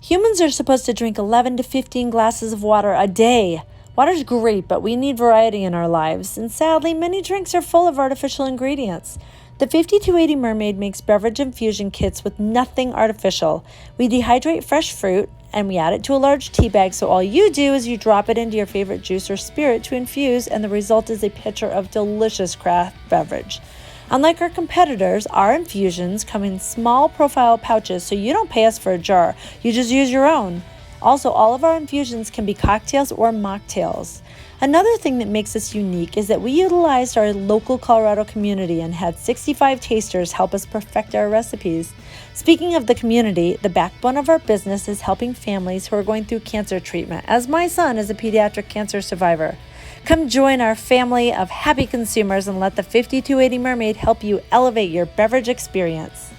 Humans are supposed to drink 11 to 15 glasses of water a day. Water's great, but we need variety in our lives, and sadly, many drinks are full of artificial ingredients. The 5280 Mermaid makes beverage infusion kits with nothing artificial. We dehydrate fresh fruit, and we add it to a large tea bag, so all you do is you drop it into your favorite juice or spirit to infuse, and the result is a pitcher of delicious craft beverage. Unlike our competitors, our infusions come in small profile pouches, so you don't pay us for a jar. You just use your own. Also, all of our infusions can be cocktails or mocktails. Another thing that makes us unique is that we utilized our local Colorado community and had 65 tasters help us perfect our recipes. Speaking of the community, the backbone of our business is helping families who are going through cancer treatment, as my son is a pediatric cancer survivor. Come join our family of happy consumers and let the 5280 Mermaid help you elevate your beverage experience.